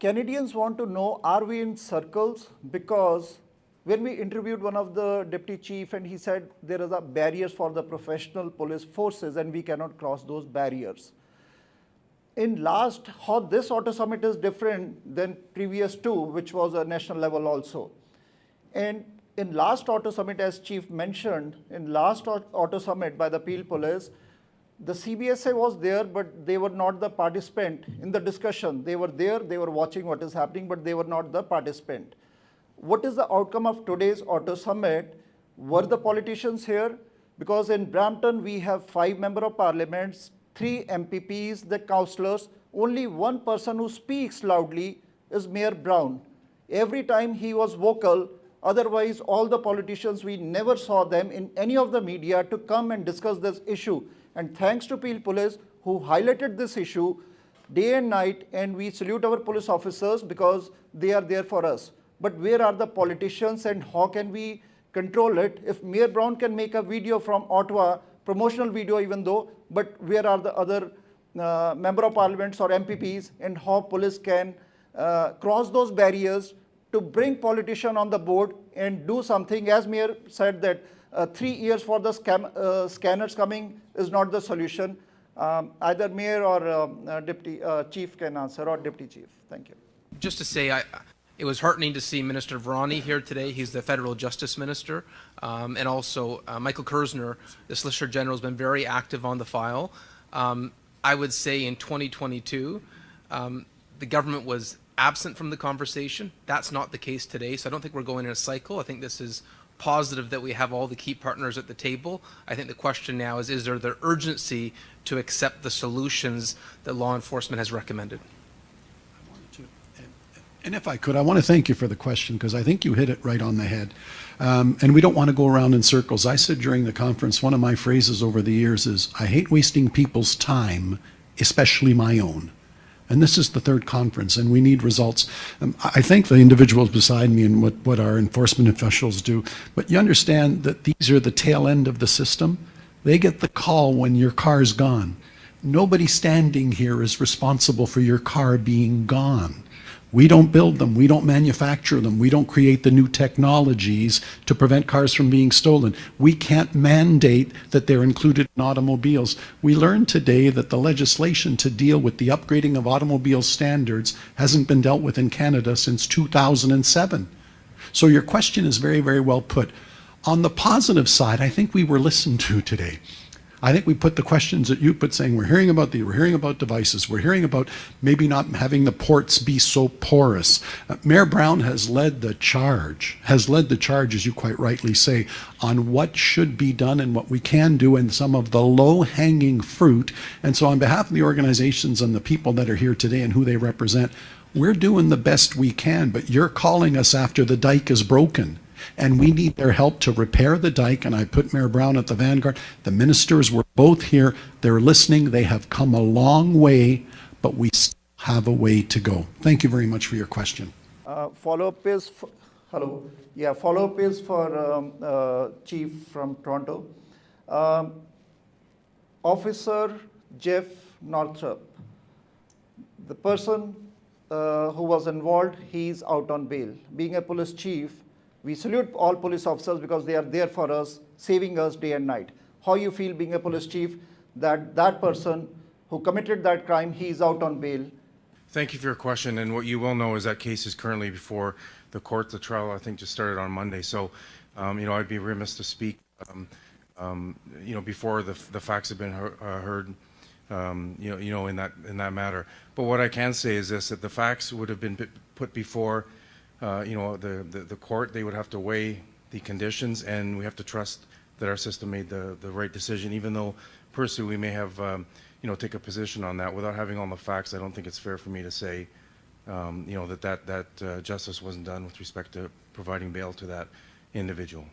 Canadians want to know, are we in circles? Because when we interviewed one of the deputy chief and he said there is a barriers for the professional police forces and we cannot cross those barriers. In last, how this auto summit is different than previous two, which was a national level also. And in last auto summit, as chief mentioned, in last auto summit by the Peel Police, the CBSA was there, but they were not the participant in the discussion. They were there, they were watching what is happening, but they were not the participant. What is the outcome of today's auto summit? Were the politicians here? Because in Brampton, we have 5 members of parliaments, 3 MPPs, the councillors. Only one person who speaks loudly is Mayor Brown. Every time he was vocal, otherwise all the politicians, we never saw them in any of the media to come and discuss this issue. And thanks to Peel Police, who highlighted this issue day and night, and we salute our police officers because they are there for us. But where are the politicians and how can we control it? If Mayor Brown can make a video from Ottawa, promotional video even though, but where are the other member of parliaments or MPPs, and how police can cross those barriers to bring politicians on the board and do something? As Mayor said that 3 years for the scanners coming is not the solution. Either Mayor or Deputy Chief can answer, or Deputy Chief. Thank you. Just to say, it was heartening to see Minister Varani here today. He's the Federal Justice Minister. And also Michael Kersner, the Solicitor General, has been very active on the file. I would say in 2022, the government was absent from the conversation. That's not the case today, so I don't think we're going in a cycle. I think this is positive that we have all the key partners at the table. I think the question now is there the urgency to accept the solutions that law enforcement has recommended? And if I could, I want to thank you for the question, because I think you hit it right on the head. And we don't want to go around in circles. I said during the conference, one of my phrases over the years is, I hate wasting people's time, especially my own. And this is the 3rd conference, and we need results. I thank the individuals beside me and what our enforcement officials do, but you understand that these are the tail end of the system. They get the call when your car's gone. Nobody standing here is responsible for your car being gone. We don't build them, we don't manufacture them, we don't create the new technologies to prevent cars from being stolen. We can't mandate that they're included in automobiles. We learned today that the legislation to deal with the upgrading of automobile standards hasn't been dealt with in Canada since 2007. So your question is very, very well put. On the positive side, I think we were listened to today. I think we put the questions that you put, saying we're hearing about devices, we're hearing about maybe not having the ports be so porous. Mayor Brown has led the charge, as you quite rightly say, on what should be done and what we can do and some of the low-hanging fruit. And so on behalf of the organizations and the people that are here today and who they represent, we're doing the best we can, but you're calling us after the dike is broken. And we need their help to repair the dike, and I put Mayor Brown at the vanguard. The ministers were both here. They're listening. They have come a long way, but we still have a way to go. Thank you very much for your question. Follow-up is, hello. Yeah, follow-up is for Chief from Toronto. Officer Jeff Northrop, the person who was involved, he's out on bail. Being a police chief, we salute all police officers because they are there for us, saving us day and night. How you feel being a police chief, that that person who committed that crime, he is out on bail? Thank you for your question. And what you will know is that case is currently before the court. The trial, I think, just started on Monday. So, I'd be remiss to speak, before the facts have been heard, in that matter. But what I can say is this: that the facts would have been put before the court. They would have to weigh the conditions, and we have to trust that our system made the right decision, even though personally we may have take a position on that. Without having all the facts, I don't think it's fair for me to say that justice wasn't done with respect to providing bail to that individual.